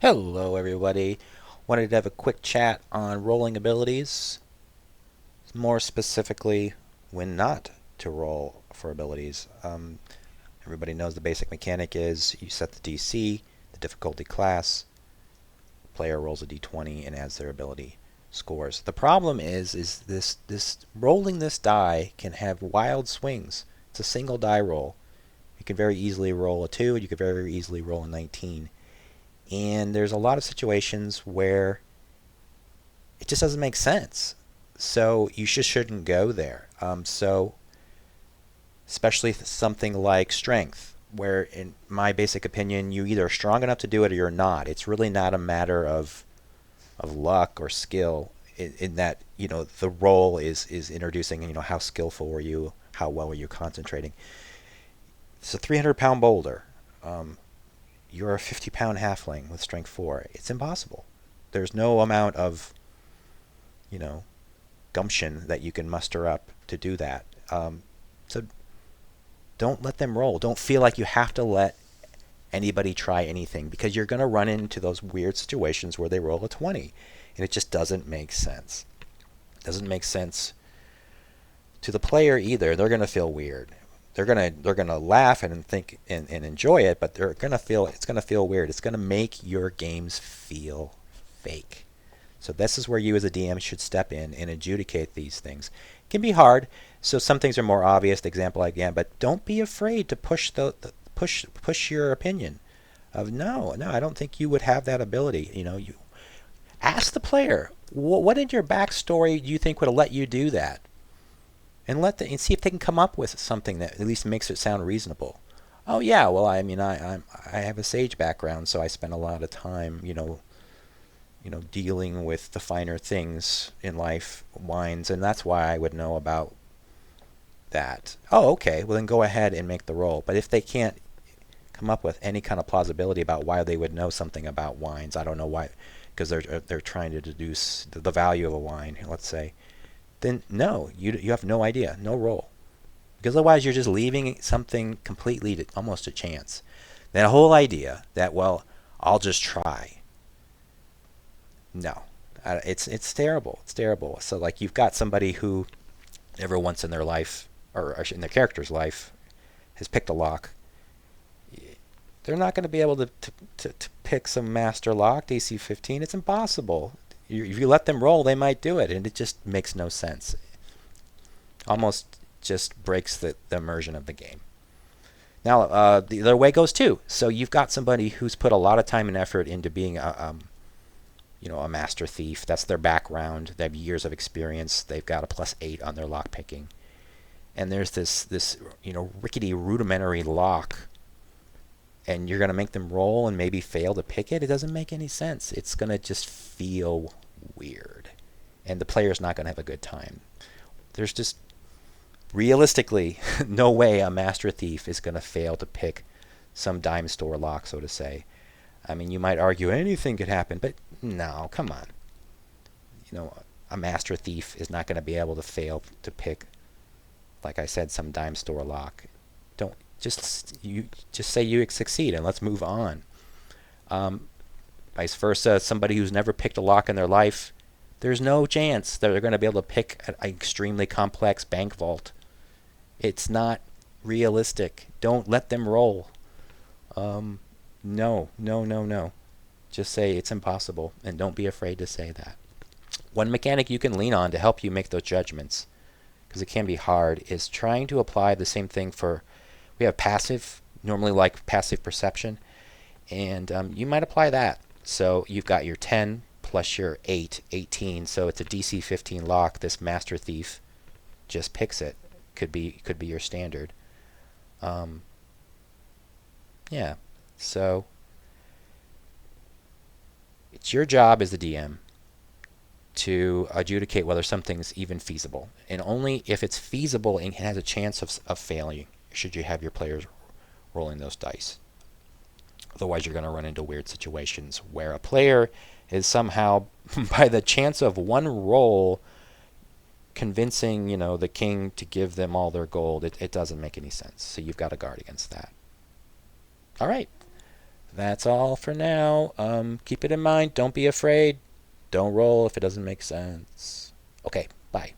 Hello, everybody. Wanted to have a quick chat on rolling abilities, more specifically, when not to roll for abilities. Everybody knows the basic mechanic is you set the DC, the difficulty class, player rolls a d20 and adds their ability scores. The problem is this rolling this die can have wild swings. It's a single die roll. You can very easily roll a 2, you could very easily roll a 19. And there's a lot of situations where it just doesn't make sense. So you just shouldn't go there. Especially something like strength, where in my basic opinion, you either are strong enough to do it or you're not. It's really not a matter of luck or skill in that, the role is introducing, how skillful were you, how well were you concentrating. It's a 300-pound boulder. You're a 50-pound halfling with strength 4. It's impossible. There's no amount of, gumption that you can muster up to do that. So don't let them roll. Don't feel like you have to let anybody try anything, because you're going to run into those weird situations where they roll a 20, and it just doesn't make sense. It doesn't make sense to the player either. They're going to feel weird. They're gonna laugh and think and enjoy it, but it's gonna feel weird. It's gonna make your games feel fake. So this is where you as a DM should step in and adjudicate these things. It can be hard, so some things are more obvious. The example again, but don't be afraid to push your opinion. Of no, I don't think you would have that ability. You ask the player, what in your backstory do you think would have let you do that? And see if they can come up with something that at least makes it sound reasonable. Oh yeah, well I have a sage background, so I spend a lot of time dealing with the finer things in life, wines, and that's why I would know about that. Oh, okay, well then go ahead and make the roll. But if they can't come up with any kind of plausibility about why they would know something about wines, I don't know why, because they're trying to deduce the value of a wine, let's say. Then no, you have no idea, no roll. Because otherwise you're just leaving something completely almost a chance. That whole idea that, well, I'll just try. No, it's terrible. It's terrible. So like you've got somebody who never once in their life, or in their character's life, has picked a lock. They're not going to be able to pick some master lock, DC 15. It's impossible. If you let them roll, they might do it, and it just makes no sense. Almost just breaks the immersion of the game. Now, the other way goes too. So you've got somebody who's put a lot of time and effort into being a master thief. That's their background. They have years of experience. They've got a +8 on their lock picking. And there's this rickety rudimentary lock, and you're going to make them roll and maybe fail to pick it. It doesn't make any sense. It's going to just feel weird, and the player's not going to have a good time. There's just realistically no way a master thief is going to fail to pick some dime store lock, so to say. I mean, you might argue anything could happen, but no, come on. A master thief is not going to be able to fail to pick, like I said, some dime store lock. Don't just say you succeed and let's move on. Vice versa, somebody who's never picked a lock in their life, there's no chance that they're going to be able to pick an extremely complex bank vault. It's not realistic. Don't let them roll. No. Just say it's impossible, and don't be afraid to say that. One mechanic you can lean on to help you make those judgments, because it can be hard, is trying to apply the same thing for, we have passive, normally like passive perception, and you might apply that. So you've got your 10 plus your 8, 18, so it's a DC 15 lock. This master thief just picks it. Could be your standard. Yeah, so it's your job as the DM to adjudicate whether something's even feasible, and only if it's feasible and has a chance of failing should you have your players rolling those dice. Otherwise, you're going to run into weird situations where a player is somehow, by the chance of one roll, convincing the king to give them all their gold. It doesn't make any sense. So you've got to guard against that. All right. That's all for now. Keep it in mind. Don't be afraid. Don't roll if it doesn't make sense. Okay, bye.